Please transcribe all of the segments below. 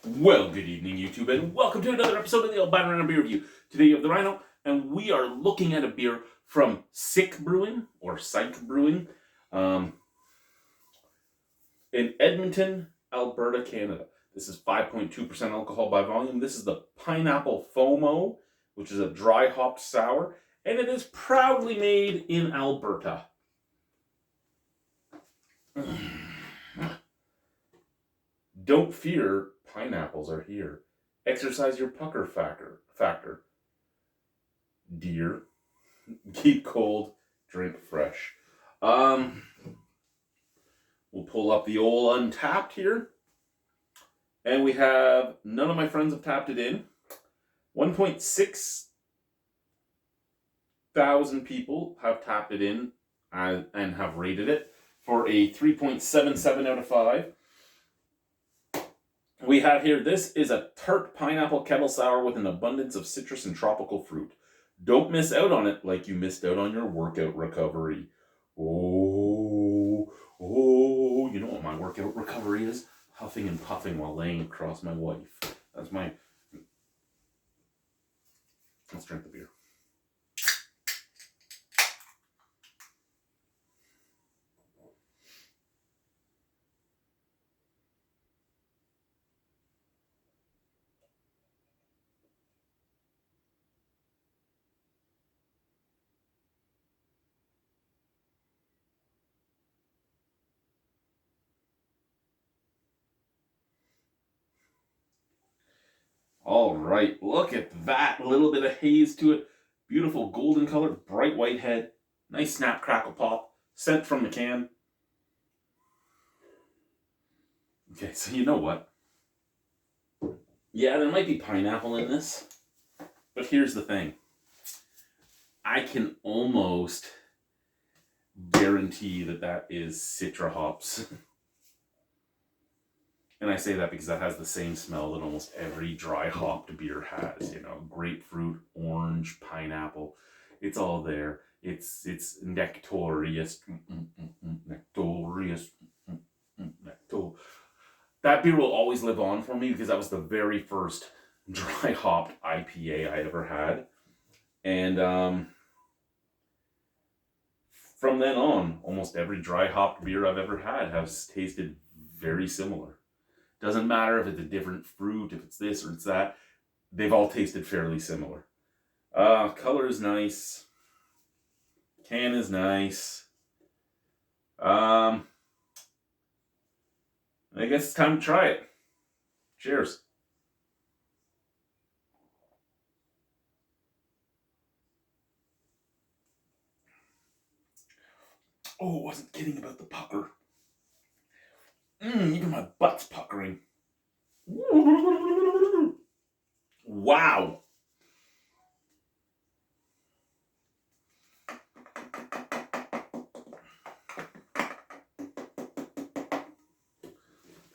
Well, good evening, YouTube, and welcome to another episode of the Albino Rhino Beer Review. Today you have the Rhino, and we are looking at a beer from Sick Brewing, or Psych Brewing, in Edmonton, Alberta, Canada. This is 5.2% alcohol by volume. This is the Pineapple FOMO, which is a dry hopped sour, and it is proudly made in Alberta. Don't fear, pineapples are here. Exercise your pucker factor. Dear, keep cold, drink fresh. We'll pull up the old Untapped here. And we have, none of my friends have tapped it in. 1.6 thousand people have tapped it in and have rated it for a 3.77 out of 5. We have here, this is a tart pineapple kettle sour with an abundance of citrus and tropical fruit. Don't miss out on it like you missed out on your workout recovery. Oh, you know what my workout recovery is? Huffing and puffing while laying across my wife. That's my... Let's drink the beer. All right, look at that. A little bit of haze to it. Beautiful golden color, bright white head. Nice snap, crackle, pop. Scent from the can. Okay, so you know what? Yeah, there might be pineapple in this. But here's the thing. I can almost guarantee that is Citra hops. And I say that because that has the same smell that almost every dry hopped beer has. You know, grapefruit, orange, pineapple. It's all there. It's nectarious. Nectarious. Nectar. That beer will always live on for me because that was the very first dry hopped IPA I ever had. And from then on, almost every dry hopped beer I've ever had has tasted very similar. Doesn't matter if it's a different fruit, if it's this or it's that. They've all tasted fairly similar. Color is nice. Can is nice. I guess it's time to try it. Cheers. Oh, I wasn't kidding about the pucker. Even my butt's puckering. Wow.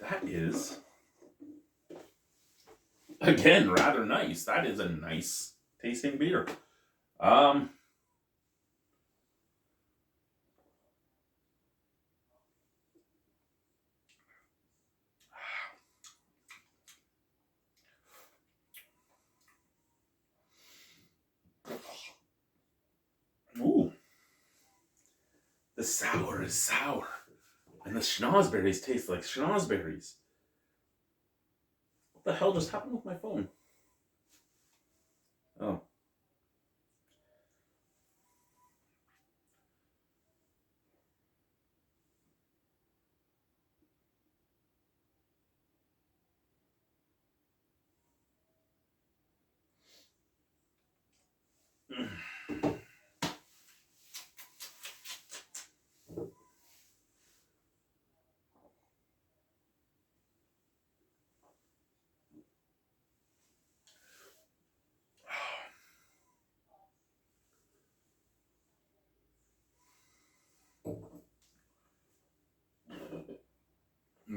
That is, again, rather nice. That is a nice tasting beer. Ooh. The sour is sour. And the schnozberries taste like schnozberries. What the hell just happened with my phone? Oh.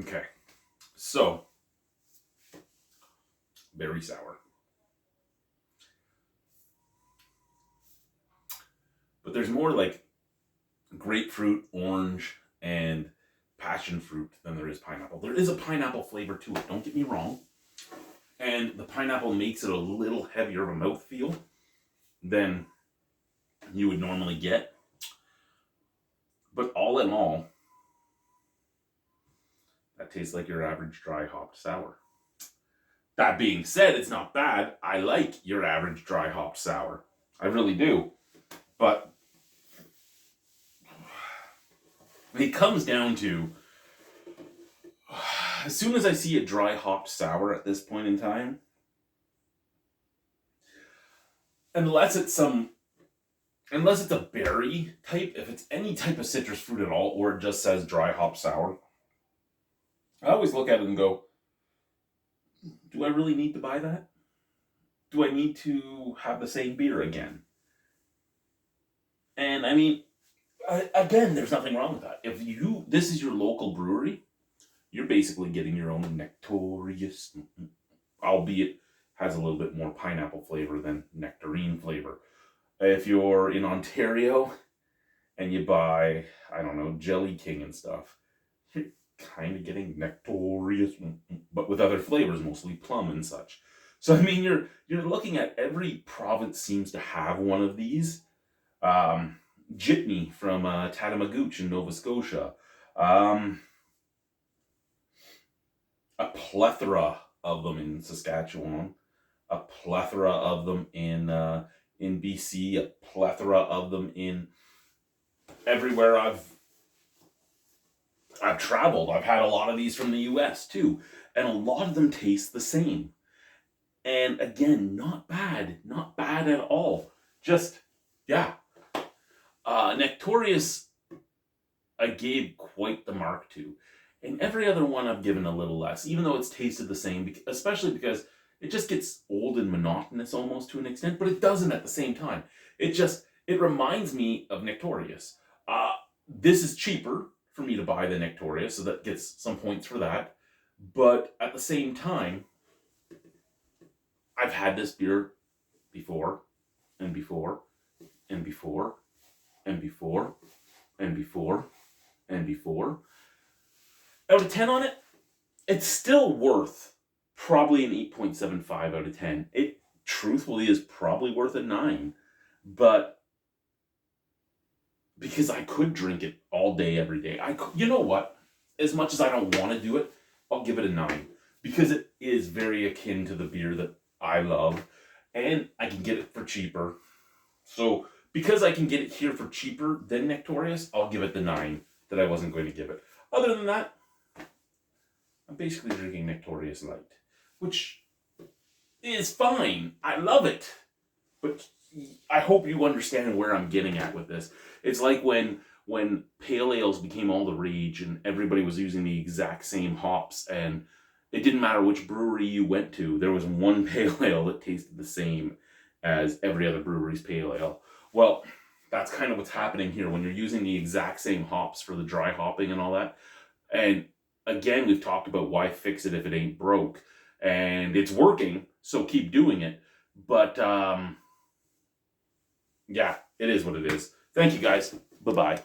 Okay. So, very sour. But there's more like grapefruit, orange, and passion fruit than there is pineapple. There is a pineapple flavor to it, don't get me wrong. And the pineapple makes it a little heavier of a mouthfeel than you would normally get. But all in all, that tastes like your average dry hopped sour. That being said, it's not bad. I like your average dry hopped sour. I really do. But it comes down to, as soon as I see a dry hopped sour at this point in time, unless it's a berry type, if it's any type of citrus fruit at all, or it just says dry hop sour, I always look at it and go, do I really need to buy that? Do I need to have the same beer again? And I mean, again, there's nothing wrong with that. If this is your local brewery, you're basically getting your own Nectorious, albeit has a little bit more pineapple flavor than nectarine flavor. If you're in Ontario and you buy, I don't know, Jelly King and stuff, you're kind of getting Nectorious, but with other flavors, mostly plum and such. So I mean, you're looking at every province seems to have one of these. Jitney from Tatamagouche in Nova Scotia. A plethora of them in Saskatchewan. A plethora of them in BC. A plethora of them in everywhere I've traveled. I've had a lot of these from the US too, and a lot of them taste the same. And again, not bad at all. Just, yeah. Nectorious, I gave quite the mark to. And every other one I've given a little less, even though it's tasted the same, especially because it just gets old and monotonous almost to an extent, but it doesn't at the same time. It reminds me of Nectorious. This is cheaper for me to buy the Nectorious, so that gets some points for that. But at the same time, I've had this beer before, and before, and before, and before, and before, and before. Out of 10 on it, it's still worth probably an 8.75 out of 10. It truthfully is probably worth a 9. But because I could drink it all day, every day. You know what? As much as I don't want to do it, I'll give it a 9. Because it is very akin to the beer that I love. And I can get it for cheaper. So because I can get it here for cheaper than Nectorious, I'll give it the 9 that I wasn't going to give it. Other than that, I'm basically drinking Nectorious Light, which is fine. I love it. But I hope you understand where I'm getting at with this. It's like when pale ales became all the rage and everybody was using the exact same hops, and it didn't matter which brewery you went to, there was one pale ale that tasted the same as every other brewery's pale ale. Well, that's kind of what's happening here when you're using the exact same hops for the dry hopping and all that. And again, we've talked about why fix it if it ain't broke. And it's working, so keep doing it. But, yeah, it is what it is. Thank you, guys. Bye-bye.